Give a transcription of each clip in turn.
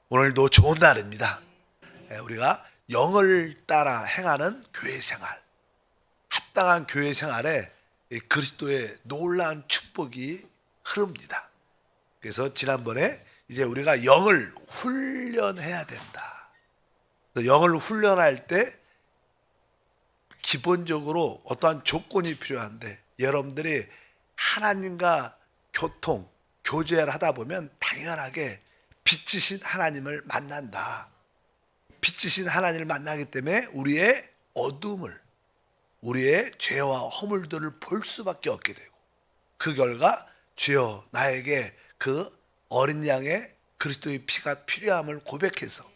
오늘도 좋은 날입니다. 우리가 영을 따라 행하는 교회 생활, 합당한 교회 생활에 그리스도의 놀라운 축복이 흐릅니다. 그래서 지난번에 이제 우리가 영을 훈련해야 된다. 영을 훈련할 때 기본적으로 어떠한 조건이 필요한데, 여러분들이 하나님과 교제를 하다 보면 당연하게 빛이신 하나님을 만난다. 빛이신 하나님을 만나기 때문에 우리의 어둠을, 우리의 죄와 허물들을 볼 수밖에 없게 되고, 그 결과 주여 나에게 그 어린 양의 그리스도의 피가 필요함을 고백해서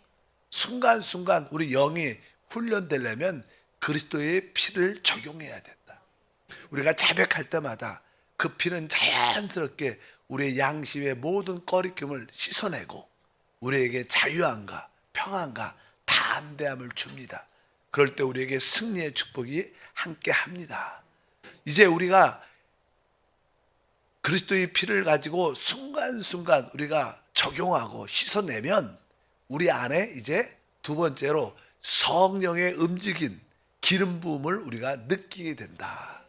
순간순간 우리 영이 훈련되려면 그리스도의 피를 적용해야 된다. 우리가 자백할 때마다 그 피는 자연스럽게 우리의 양심의 모든 꺼리낌을 씻어내고 우리에게 자유함과 평안과 담대함을 줍니다. 그럴 때 우리에게 승리의 축복이 함께 합니다. 이제 우리가 그리스도의 피를 가지고 순간순간 우리가 적용하고 씻어내면 우리 안에 이제 두 번째로 성령의 움직인 기름 부음을 우리가 느끼게 된다.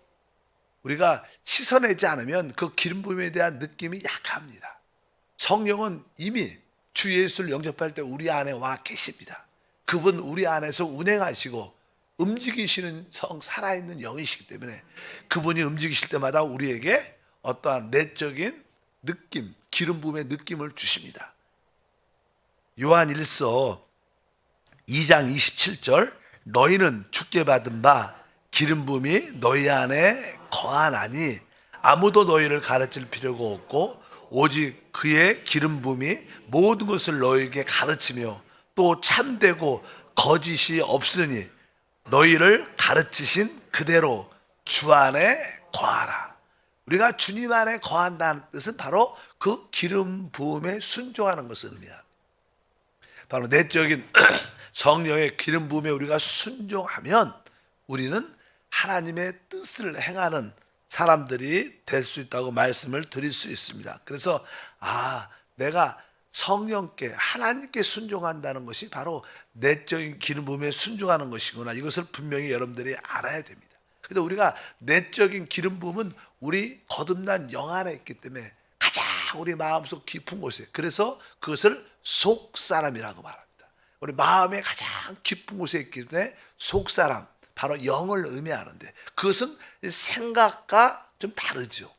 우리가 씻어내지 않으면 그 기름 부음에 대한 느낌이 약합니다. 성령은 이미 주 예수를 영접할 때 우리 안에 와 계십니다. 그분 우리 안에서 운행하시고 움직이시는 살아있는 영이시기 때문에 그분이 움직이실 때마다 우리에게 어떠한 내적인 느낌, 기름 부음의 느낌을 주십니다. 요한 1서 2장 27절, 너희는 주께 받은 바 기름 부음이 너희 안에 거하나니 아무도 너희를 가르칠 필요가 없고 오직 그의 기름 부음이 모든 것을 너희에게 가르치며 또 참되고 거짓이 없으니 너희를 가르치신 그대로 주 안에 거하라. 우리가 주님 안에 거한다는 뜻은 바로 그 기름 부음에 순종하는 것을 의미합니다. 바로 내적인 성령의 기름 부음에 우리가 순종하면 우리는 하나님의 뜻을 행하는 사람들이 될 수 있다고 말씀을 드릴 수 있습니다. 그래서 내가 성령께, 하나님께 순종한다는 것이 바로 내적인 기름 부음에 순종하는 것이구나, 이것을 분명히 여러분들이 알아야 됩니다. 그래서 우리가 내적인 기름 부음은 우리 거듭난 영 안에 있기 때문에 가장 우리 마음속 깊은 곳에, 그래서 그것을 속사람이라고 말합니다. 우리 마음의 가장 깊은 곳에 있기 때문에 속사람, 바로 영을 의미하는데, 그것은 생각과 좀 다르죠.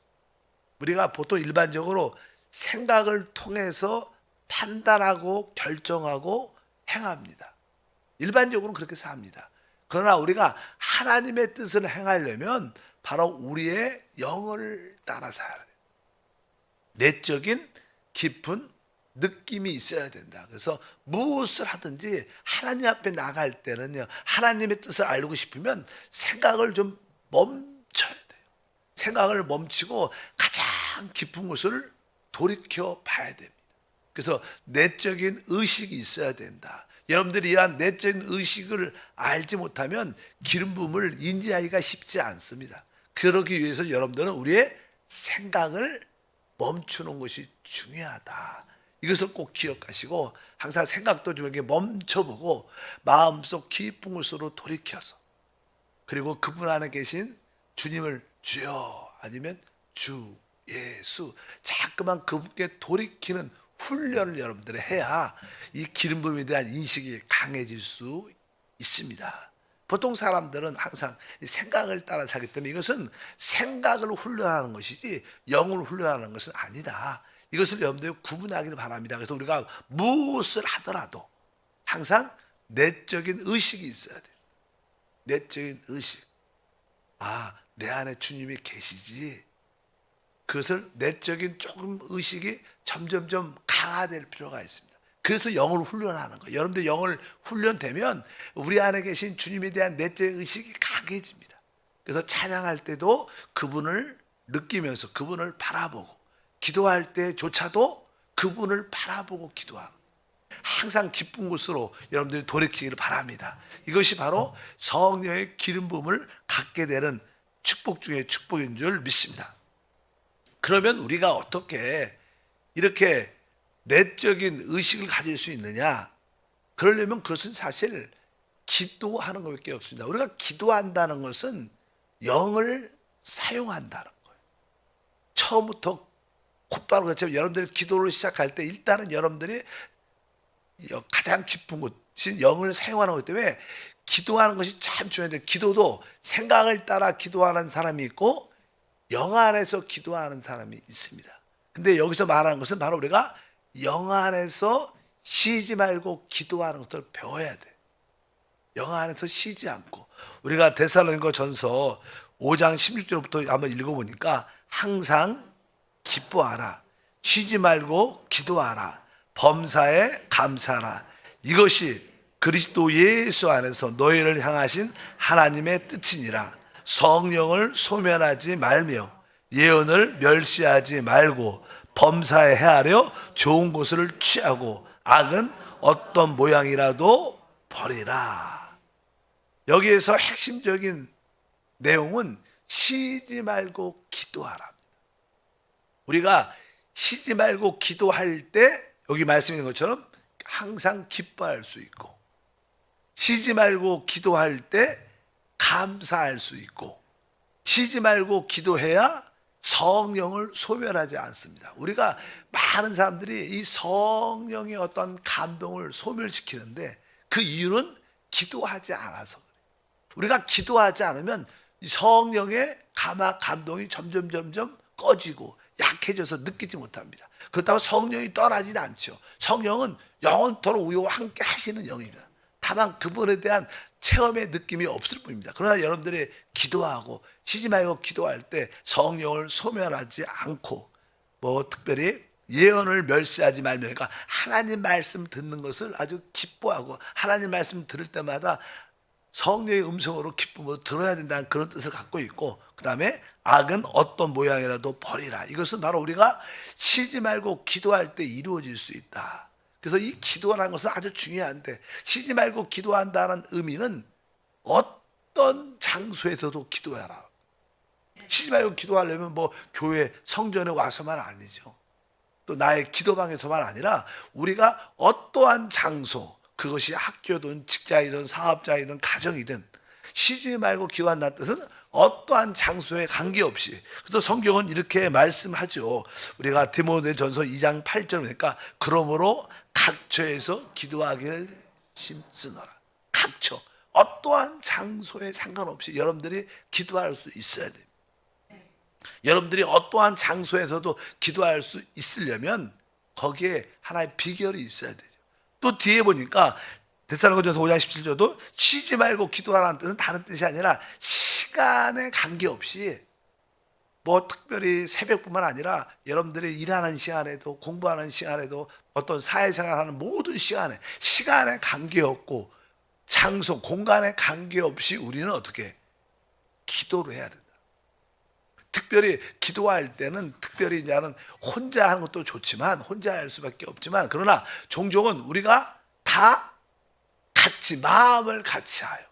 우리가 보통 일반적으로 생각을 통해서 판단하고 결정하고 행합니다. 일반적으로는 그렇게 삽니다. 그러나 우리가 하나님의 뜻을 행하려면 바로 우리의 영을 따라 살아야 돼요. 내적인 깊은 느낌이 있어야 된다. 그래서 무엇을 하든지 하나님 앞에 나갈 때는요, 하나님의 뜻을 알고 싶으면 생각을 좀 멈춰야 돼요. 생각을 멈추고 가장 깊은 곳을 돌이켜 봐야 됩니다. 그래서 내적인 의식이 있어야 된다. 여러분들이 이러한 내적인 의식을 알지 못하면 기름 부음을 인지하기가 쉽지 않습니다. 그러기 위해서 여러분들은 우리의 생각을 멈추는 것이 중요하다. 이것을 꼭 기억하시고 항상 생각도 좀 이렇게 멈춰보고 마음속 깊은 곳으로 돌이켜서, 그리고 그분 안에 계신 주님을 주여 아니면 주 예수 자꾸만 그분께 돌이키는 훈련을 여러분들이 해야 이 기름 부음에 대한 인식이 강해질 수 있습니다. 보통 사람들은 항상 생각을 따라 살기 때문에 이것은 생각을 훈련하는 것이지 영을 훈련하는 것은 아니다. 이것을 여러분들이 구분하기를 바랍니다. 그래서 우리가 무엇을 하더라도 항상 내적인 의식이 있어야 돼요. 내적인 의식. 내 안에 주님이 계시지. 그것을 내적인 조금 의식이 점점점 강화될 필요가 있습니다. 그래서 영을 훈련하는 거예요. 여러분들 영을 훈련되면 우리 안에 계신 주님에 대한 내적인 의식이 강해집니다. 그래서 찬양할 때도 그분을 느끼면서 그분을 바라보고, 기도할 때조차도 그분을 바라보고 기도하고, 항상 기쁜 곳으로 여러분들이 돌이키기를 바랍니다. 이것이 바로 성령의 기름 부음을 갖게 되는 축복 중에 축복인 줄 믿습니다. 그러면 우리가 어떻게 이렇게 내적인 의식을 가질 수 있느냐? 그러려면 그것은 사실 기도하는 것밖에 없습니다. 우리가 기도한다는 것은 영을 사용한다는 거예요. 처음부터 곧바로 그렇지만 여러분들이 기도를 시작할 때 일단은 여러분들이 가장 깊은 곳인 영을 사용하는 것 때문에 기도하는 것이 참 중요한데, 기도도 생각을 따라 기도하는 사람이 있고 영 안에서 기도하는 사람이 있습니다. 근데 여기서 말하는 것은 바로 우리가 영 안에서 쉬지 말고 기도하는 것을 배워야 돼. 영 안에서 쉬지 않고, 우리가 데살로니가 전서 5장 16절부터 한번 읽어보니까 항상 기뻐하라, 쉬지 말고 기도하라, 범사에 감사하라, 이것이 그리스도 예수 안에서 너희를 향하신 하나님의 뜻이니라. 성령을 소멸하지 말며 예언을 멸시하지 말고 범사에 헤아려 좋은 것을 취하고 악은 어떤 모양이라도 버리라. 여기에서 핵심적인 내용은 쉬지 말고 기도하라. 우리가 쉬지 말고 기도할 때 여기 말씀해 있는 것처럼 항상 기뻐할 수 있고, 쉬지 말고 기도할 때 감사할 수 있고, 쉬지 말고 기도해야 성령을 소멸하지 않습니다. 우리가 많은 사람들이 이 성령의 어떤 감동을 소멸시키는데 그 이유는 기도하지 않아서 그래요. 우리가 기도하지 않으면 성령의 감동이 점점 꺼지고 약해져서 느끼지 못합니다. 그렇다고 성령이 떠나지는 않죠. 성령은 영원토록 우리와 함께 하시는 영입니다. 다만 그분에 대한 체험의 느낌이 없을 뿐입니다. 그러나 여러분들이 기도하고 쉬지 말고 기도할 때 성령을 소멸하지 않고, 특별히 예언을 멸시하지 말며, 그러니까 하나님 말씀 듣는 것을 아주 기뻐하고 하나님 말씀 들을 때마다 성령의 음성으로 기쁨으로 들어야 된다는 그런 뜻을 갖고 있고, 그 다음에 악은 어떤 모양이라도 버리라. 이것은 바로 우리가 쉬지 말고 기도할 때 이루어질 수 있다. 그래서 이 기도라는 것은 아주 중요한데, 쉬지 말고 기도한다는 의미는 어떤 장소에서도 기도해라. 쉬지 말고 기도하려면 교회 성전에 와서만 아니죠. 또 나의 기도방에서만 아니라 우리가 어떠한 장소, 그것이 학교든 직장이든 사업장이든 가정이든 쉬지 말고 기도한다는 뜻은 어떠한 장소에 관계없이. 그래서 성경은 이렇게 말씀하죠. 우리가 디모데전서 2장 8절 보니까 그러므로 각처에서 기도하기를 힘쓰노라. 각처, 어떠한 장소에 상관없이 여러분들이 기도할 수 있어야 돼요. 여러분들이 어떠한 장소에서도 기도할 수 있으려면 거기에 하나의 비결이 있어야 되죠. 또 뒤에 보니까 데살로니가전서 5장 17절도 쉬지 말고 기도하라는 뜻은 다른 뜻이 아니라 시간에 관계없이, 특별히 새벽뿐만 아니라 여러분들이 일하는 시간에도, 공부하는 시간에도, 어떤 사회생활하는 모든 시간에 관계없고 장소, 공간에 관계없이 우리는 어떻게 기도를 해야 된다. 특별히 기도할 때는 특별히 이제는 혼자 하는 것도 좋지만, 혼자 할 수밖에 없지만, 그러나 종종은 우리가 다 같이 마음을 같이 하여,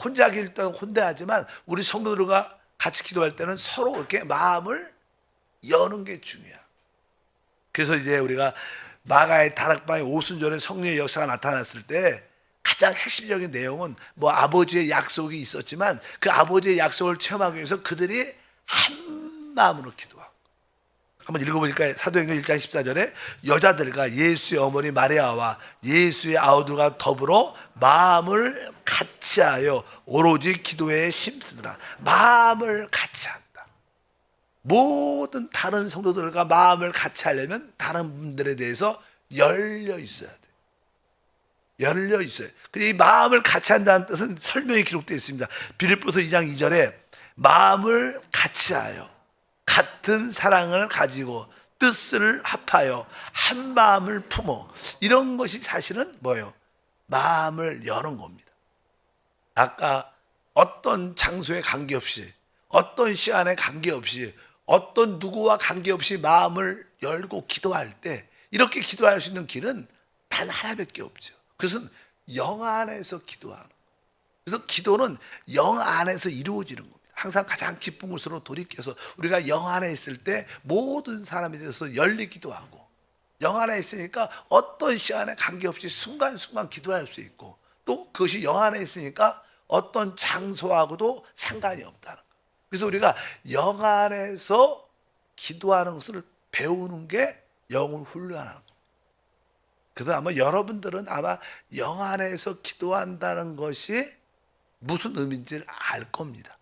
혼자 하길 때는 혼자 하지만 우리 성도들과 같이 기도할 때는 서로 이렇게 마음을 여는 게 중요해요. 그래서 이제 우리가 마가의 다락방의 오순절에 성령의 역사가 나타났을 때 가장 핵심적인 내용은 아버지의 약속이 있었지만 그 아버지의 약속을 체험하기 위해서 그들이 한 마음으로 기도하고, 한번 읽어보니까 사도행전 1장 14절에 여자들과 예수의 어머니 마리아와 예수의 아우들과 더불어 마음을 같이하여 오로지 기도에 힘쓰더라. 마음을 같이 한다. 모든 다른 성도들과 마음을 같이 하려면 다른 분들에 대해서 열려 있어야 돼. 열려 있어요. 이 마음을 같이 한다는 뜻은 설명이 기록되어 있습니다. 빌립보서 2장 2절에 마음을 같이하여 같은 사랑을 가지고 뜻을 합하여 한 마음을 품어, 이런 것이 사실은 뭐예요? 마음을 여는 겁니다. 아까 어떤 장소에 관계없이, 어떤 시간에 관계없이, 어떤 누구와 관계없이 마음을 열고 기도할 때, 이렇게 기도할 수 있는 길은 단 하나밖에 없죠. 그것은 영 안에서 기도하는 거예요. 그래서 기도는 영 안에서 이루어지는 겁니다. 항상 가장 기쁜 곳으로 돌이켜서 우리가 영 안에 있을 때 모든 사람에 대해서 열리기도 하고, 영 안에 있으니까 어떤 시간에 관계없이 순간순간 기도할 수 있고, 또 그것이 영 안에 있으니까 어떤 장소하고도 상관이 없다는 거예요. 그래서 우리가 영 안에서 기도하는 것을 배우는 게 영을 훈련하는 거예요. 그래서 아마 여러분들은 아마 영 안에서 기도한다는 것이 무슨 의미인지를 알 겁니다.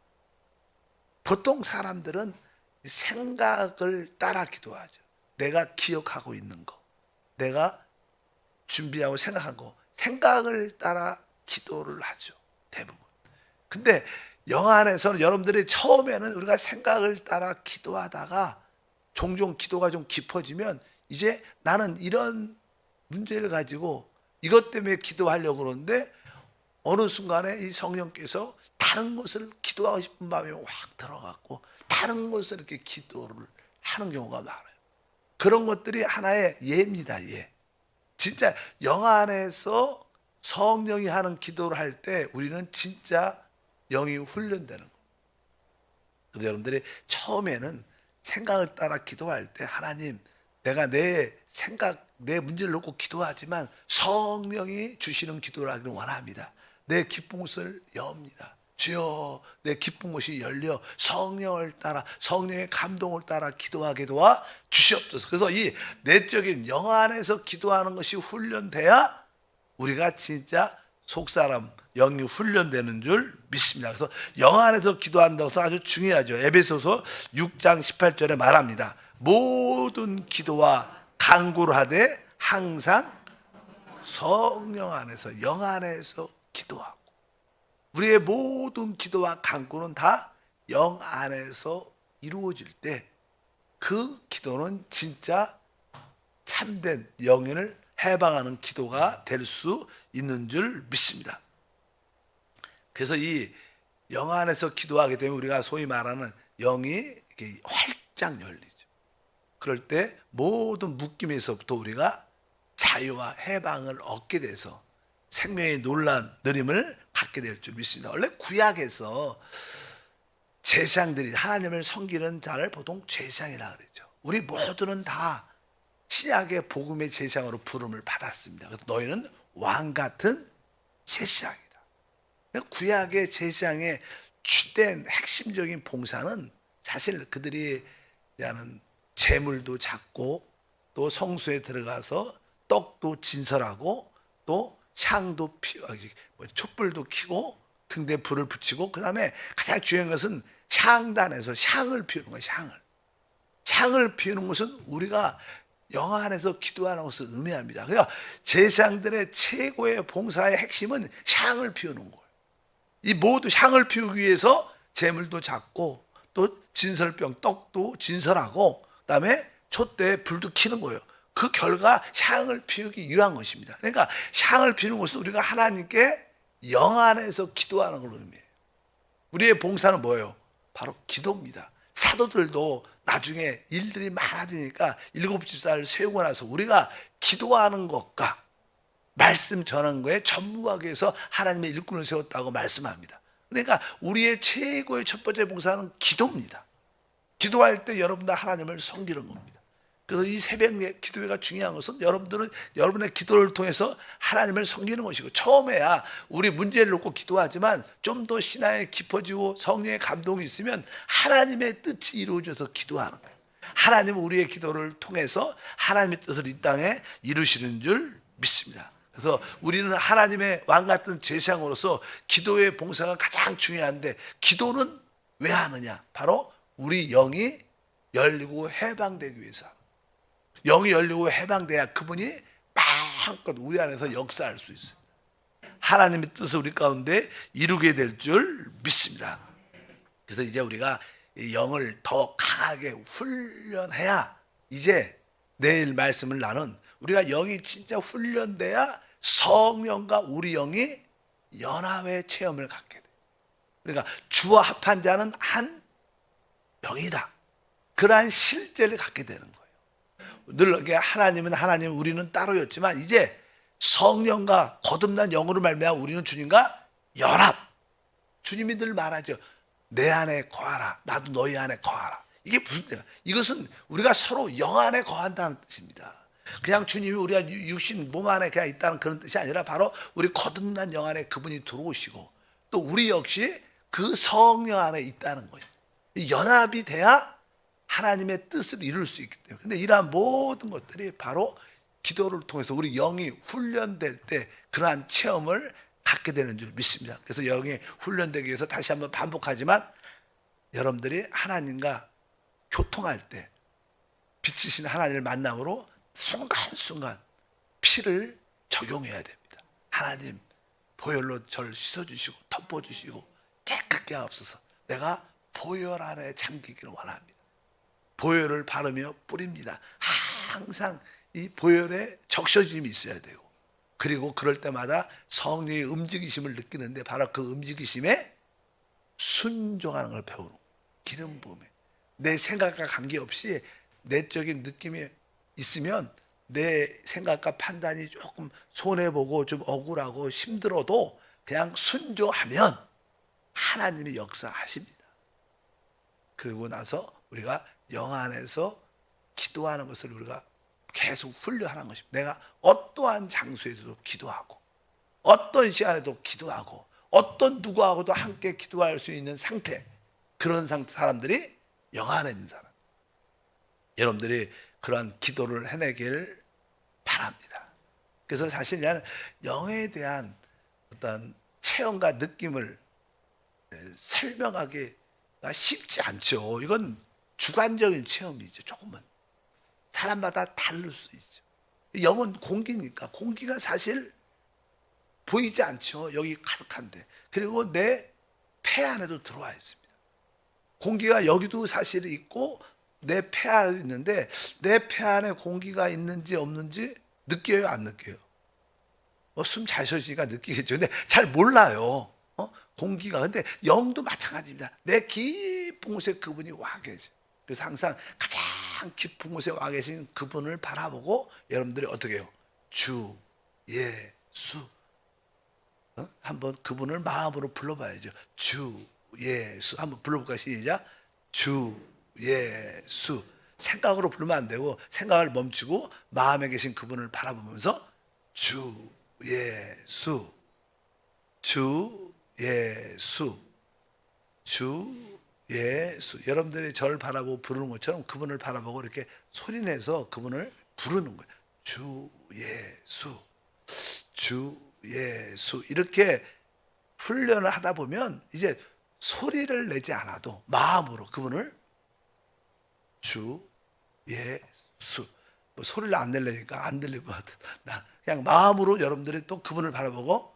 보통 사람들은 생각을 따라 기도하죠. 내가 기억하고 있는 거, 내가 준비하고 생각한 거, 생각을 따라 기도를 하죠, 대부분. 근데 영 안에서는 여러분들이 처음에는 우리가 생각을 따라 기도하다가 종종 기도가 좀 깊어지면 이제 나는 이런 문제를 가지고 이것 때문에 기도하려고 그러는데 어느 순간에 이 성령께서 다른 것을 기도하고 싶은 마음이 확 들어갔고 다른 것을 이렇게 기도를 하는 경우가 많아요. 그런 것들이 하나의 예입니다. 예. 진짜 영 안에서 성령이 하는 기도를 할 때 우리는 진짜 영이 훈련되는 거예요. 그래서 여러분들이 처음에는 생각을 따라 기도할 때 하나님, 내가 내 생각, 내 문제를 놓고 기도하지만 성령이 주시는 기도를 하기를 원합니다. 내 기쁜 곳을 엽니다. 주여, 내 기쁜 곳이 열려 성령을 따라, 성령의 감동을 따라 기도하게 도와 주시옵소서. 그래서 이 내적인 영 안에서 기도하는 것이 훈련돼야 우리가 진짜 속사람 영이 훈련되는 줄 믿습니다. 그래서 영 안에서 기도한다고 해서 아주 중요하죠. 에베소서 6장 18절에 말합니다. 모든 기도와 간구를 하되 항상 성령 안에서, 영 안에서 기도하고, 우리의 모든 기도와 간구는 다 영 안에서 이루어질 때 그 기도는 진짜 참된 영혼을 해방하는 기도가 될 수 있는 줄 믿습니다. 그래서 이 영 안에서 기도하게 되면 우리가 소위 말하는 영이 이렇게 활짝 열리죠. 그럴 때 모든 묶임에서부터 우리가 자유와 해방을 얻게 돼서 생명의 놀라운 느림을 갖게 될 줄 믿습니다. 원래 구약에서 제사장들이 하나님을 섬기는 자를 보통 제사장이라고 그러죠. 우리 모두는 다 신약의 복음의 제사장으로 부름을 받았습니다. 그래서 너희는 왕 같은 제사장이다. 구약의 제사장의 주된 핵심적인 봉사는 사실 그들이 하는 제물도 잡고 또 성소에 들어가서 떡도 진설하고 또 향도 피우고 촛불도 켜고 등대에 불을 붙이고, 그 다음에 가장 중요한 것은 향단에서 향을 피우는 거예요. 향을 피우는 것은 우리가 영 안에서 기도하는 것을 의미합니다. 그러니까 제사장들의 최고의 봉사의 핵심은 향을 피우는 거예요. 이 모두 향을 피우기 위해서 제물도 잡고 또 진설병 떡도 진설하고 그다음에 촛대에 불도 켜는 거예요. 그 결과 향을 피우기 위한 것입니다. 그러니까 향을 피우는 것은 우리가 하나님께 영 안에서 기도하는 걸 의미해요. 우리의 봉사는 뭐예요? 바로 기도입니다. 사도들도 나중에 일들이 많아지니까 7집사를 세우고 나서 우리가 기도하는 것과 말씀 전하는 거에 전무하기 위해서 하나님의 일꾼을 세웠다고 말씀합니다. 그러니까 우리의 최고의 첫 번째 봉사는 기도입니다. 기도할 때 여러분들 하나님을 섬기는 겁니다. 그래서 이 새벽 기도회가 중요한 것은 여러분들은 여러분의 기도를 통해서 하나님을 섬기는 것이고, 처음에야 우리 문제를 놓고 기도하지만 좀 더 신앙이 깊어지고 성령의 감동이 있으면 하나님의 뜻이 이루어져서 기도하는 거예요. 하나님은 우리의 기도를 통해서 하나님의 뜻을 이 땅에 이루시는 줄 믿습니다. 그래서 우리는 하나님의 왕 같은 제사장으로서 기도의 봉사가 가장 중요한데, 기도는 왜 하느냐? 바로 우리 영이 열리고 해방되기 위해서. 영이 열리고 해방돼야 그분이 마음껏 우리 안에서 역사할 수 있어요. 하나님의 뜻을 우리 가운데 이루게 될 줄 믿습니다. 그래서 이제 우리가 이 영을 더 강하게 훈련해야, 이제 내일 말씀을 나눈 우리가 영이 진짜 훈련돼야 성령과 우리 영이 연합의 체험을 갖게 돼. 그러니까 주와 합한 자는 한 영이다. 그러한 실제를 갖게 되는 거예요. 늘 하나님은 하나님, 우리는 따로였지만 이제 성령과 거듭난 영으로 말미암아 우리는 주님과 연합. 주님이 늘 말하죠. 내 안에 거하라. 나도 너희 안에 거하라. 이게 무슨 뜻이야? 이것은 우리가 서로 영 안에 거한다는 뜻입니다. 그냥 주님이 우리가 육신 몸 안에 그냥 있다는 그런 뜻이 아니라 바로 우리 거듭난 영 안에 그분이 들어오시고 또 우리 역시 그 성령 안에 있다는 거예요. 연합이 돼야 하나님의 뜻을 이룰 수 있기 때문에. 근데 이러한 모든 것들이 바로 기도를 통해서 우리 영이 훈련될 때 그러한 체험을 갖게 되는 줄 믿습니다. 그래서 영이 훈련되기 위해서 다시 한번 반복하지만 여러분들이 하나님과 교통할 때 빛이신 하나님을 만남으로 순간순간 피를 적용해야 됩니다. 하나님 보혈로 저를 씻어주시고 덮어주시고 깨끗게 하옵소서. 내가 보혈 안에 잠기기를 원합니다. 보혈을 바르며 뿌립니다. 항상 이 보혈에 적셔짐이 있어야 되고 그리고 그럴 때마다 성령의 움직이심을 느끼는데 바로 그 움직이심에 순종하는 걸 배우는 거예요. 기름 부음에 내 생각과 관계없이 내적인 느낌이 있으면 내 생각과 판단이 조금 손해보고 좀 억울하고 힘들어도 그냥 순종하면 하나님이 역사하십니다. 그리고 나서 우리가 영 안에서 기도하는 것을 우리가 계속 훈련하는 것입니다. 내가 어떠한 장소에서도 기도하고 어떤 시간에도 기도하고 어떤 누구하고도 함께 기도할 수 있는 상태, 그런 사람들이 영 안에 있는 사람. 여러분들이 그러한 기도를 해내길 바랍니다. 그래서 사실 나는 영에 대한 어떤 체험과 느낌을 설명하기가 쉽지 않죠. 이건 주관적인 체험이죠. 조금은 사람마다 다를 수 있죠. 영은 공기니까 공기가 사실 보이지 않죠. 여기 가득한데. 그리고 내 폐 안에도 들어와 있습니다. 공기가 여기도 사실 있고 내 폐 안에 있는데 내 폐 안에 공기가 있는지 없는지 느껴요, 안 느껴요? 숨 잘 쉬시니까 느끼겠죠. 근데 잘 몰라요. 공기가. 근데 영도 마찬가지입니다. 내 깊은 곳에 그분이 와 계세요. 그래서 항상 가장 깊은 곳에 와 계신 그분을 바라보고 여러분들이 어떻게 해요? 주 예수. 한번 그분을 마음으로 불러봐야죠. 주 예수. 한번 불러볼까요? 시작. 주 예수. 생각으로 부르면 안 되고 생각을 멈추고 마음에 계신 그분을 바라보면서 주 예수, 주 예수, 주 예수. 여러분들이 저를 바라보고 부르는 것처럼 그분을 바라보고 이렇게 소리내서 그분을 부르는 거예요. 주 예수, 주 예수. 이렇게 훈련을 하다 보면 이제 소리를 내지 않아도 마음으로 그분을 주 예수. 뭐 소리를 안 내려니까 안 들릴 것 같아. 나 그냥 마음으로 여러분들이 또 그분을 바라보고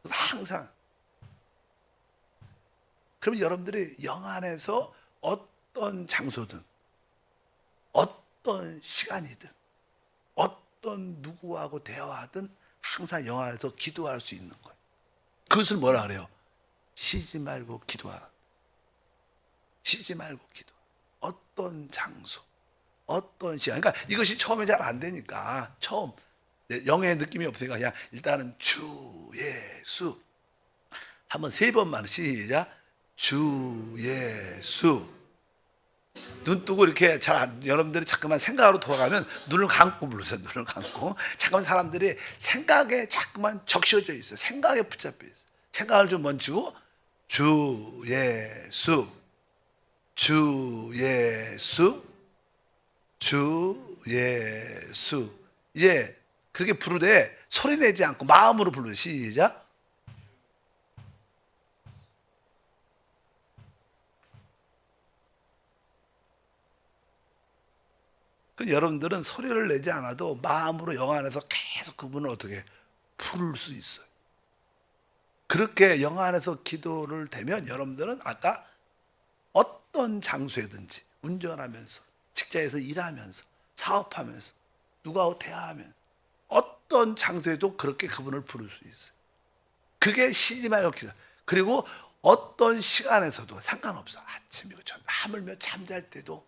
항상. 그러면 여러분들이 영 안에서 어떤 장소든 어떤 시간이든 어떤 누구하고 대화하든 항상 영 안에서 기도할 수 있는 거예요. 그것을 뭐라 그래요? 쉬지 말고 기도하라. 쉬지 말고 기도. 어떤 장소, 어떤 시간. 그러니까 이것이 처음에 잘 안 되니까 처음 영의 느낌이 없으니까 그냥 일단은 주 예수 한번 3번만 시작. 주 예수. 눈 뜨고 이렇게 여러분들이 자꾸만 생각으로 돌아가면 눈을 감고 부르세요. 눈을 감고. 잠깐만 사람들이 생각에 자꾸만 적셔져 있어요. 생각에 붙잡혀 있어요. 생각을 좀 멈추고 주 예수, 주 예수, 주 예수. 이제 그렇게 부르되 소리 내지 않고 마음으로 부르세요. 시작. 여러분들은 소리를 내지 않아도 마음으로 영 안에서 계속 그분을 어떻게 부를 수 있어요. 그렇게 영 안에서 기도를 대면 여러분들은 아까 어떤 장소에든지 운전하면서 직장에서 일하면서 사업하면서 누구하고 대화하면 어떤 장소에도 그렇게 그분을 부를 수 있어요. 그게 쉬지 말고 기도. 그리고 어떤 시간에서도 상관없어. 아침이고 저녁 하물며 잠잘 때도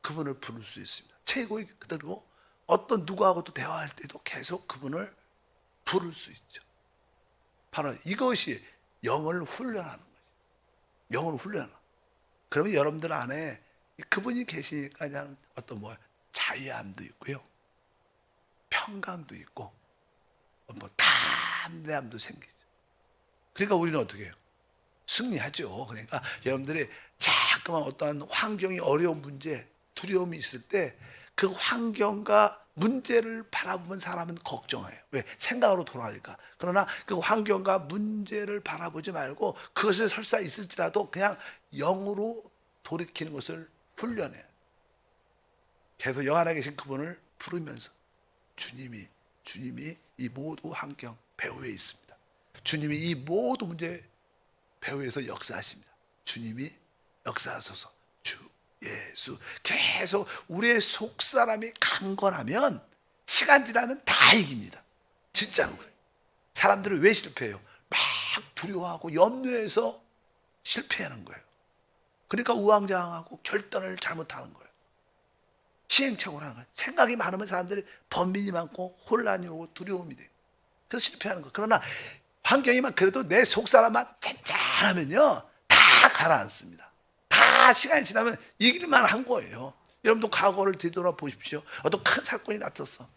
그분을 부를 수 있습니다. 최고의 그대로 어떤 누구하고도 대화할 때도 계속 그분을 부를 수 있죠. 바로 이것이 영을 훈련하는 거죠. 영을 훈련하는. 그러면 여러분들 안에 그분이 계시니까 그냥 어떤 뭐 자유함도 있고요, 평강도 있고, 뭐 담대함도 생기죠. 그러니까 우리는 어떻게 해요? 승리하죠. 그러니까 여러분들이 자꾸만 어떠한 환경이 어려운 문제, 두려움이 있을 때 그 환경과 문제를 바라보면 사람은 걱정해요. 왜? 생각으로 돌아가니까. 그러나 그 환경과 문제를 바라보지 말고 그것에 설사 있을지라도 그냥 영으로 돌이키는 것을 훈련해요. 계속 영 안에 계신 그분을 부르면서 주님이 이 모든 환경 배후에 있습니다. 주님이 이 모든 문제 배후에서 역사하십니다. 주님이 역사하소서. 주 예수. 계속 우리의 속사람이 강건하면 시간 지나면 다 이깁니다. 진짜로 그래요. 사람들은 왜 실패해요? 막 두려워하고 염려해서 실패하는 거예요. 그러니까 우왕좌왕하고 결단을 잘못하는 거예요. 시행착오를 하는 거예요. 생각이 많으면 사람들이 번민이 많고 혼란이 오고 두려움이 돼요. 그래서 실패하는 거예요. 그러나 환경이 막 그래도 내 속사람만 찬찬하면요 다 가라앉습니다. 다 시간이 지나면 이길만 한 거예요. 여러분도 과거를 뒤돌아보십시오. 어떤 큰 사건이 나타났어.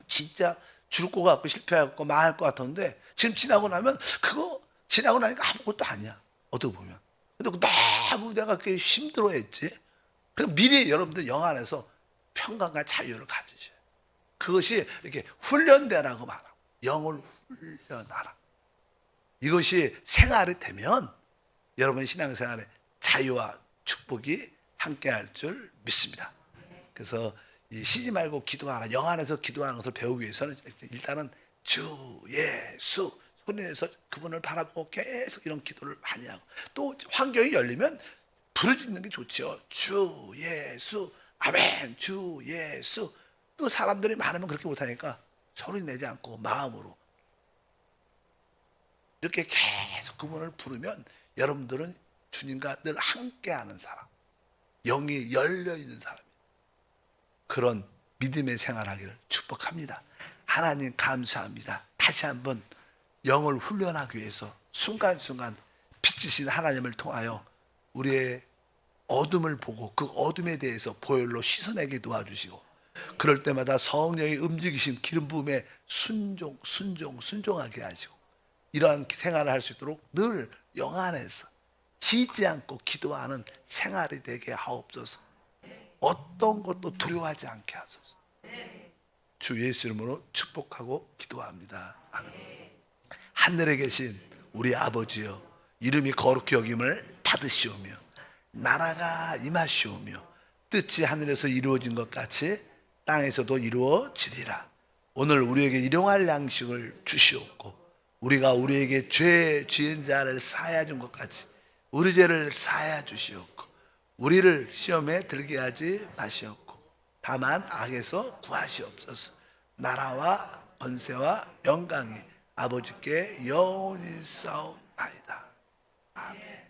진짜 죽을 것 같고 실패할 것 망할 것 같았는데 지금 지나고 나면 그거 지나고 나니까 아무것도 아니야. 어떻게 보면. 근데 너무 내가 그렇게 힘들어했지. 그럼 미리 여러분들 영 안에서 평강과 자유를 가지셔요. 그것이 이렇게 훈련되라고 말하고 영을 훈련하라. 이것이 생활이 되면 여러분 신앙생활에 자유와 축복이 함께할 줄 믿습니다. 그래서 이 쉬지 말고 기도하라. 영 안에서 기도하는 것을 배우기 위해서는 일단은 주 예수 소리내서 그분을 바라보고 계속 이런 기도를 많이 하고 또 환경이 열리면 부르짖는 게 좋죠. 주 예수 아멘 주 예수. 또 사람들이 많으면 그렇게 못하니까 소리 내지 않고 마음으로 이렇게 계속 그분을 부르면 여러분들은 주님과 늘 함께하는 사람, 영이 열려있는 사람입니다. 그런 믿음의 생활하기를 축복합니다. 하나님 감사합니다. 다시 한번 영을 훈련하기 위해서 순간순간 빛이신 하나님을 통하여 우리의 어둠을 보고 그 어둠에 대해서 보혈로 씻어내게 도와주시고 그럴 때마다 성령의 움직이신 기름 부음에 순종하게 하시고 이러한 생활을 할 수 있도록 늘 영 안에서 쉬지 않고 기도하는 생활이 되게 하옵소서. 어떤 것도 두려워하지 않게 하소서. 주 예수 이름으로 축복하고 기도합니다. 아멘. 하늘에 계신 우리 아버지여 이름이 거룩히 여김을 받으시오며 나라가 임하시오며 뜻이 하늘에서 이루어진 것 같이 땅에서도 이루어지리라. 오늘 우리에게 일용할 양식을 주시옵고 우리가 우리에게 죄 지은 자를 사하여 준 것 같이 우리 죄를 사하여 주시옵고 우리를 시험에 들게 하지 마시옵고 다만 악에서 구하시옵소서. 나라와 권세와 영광이 아버지께 영원히 싸움나이다. 아멘.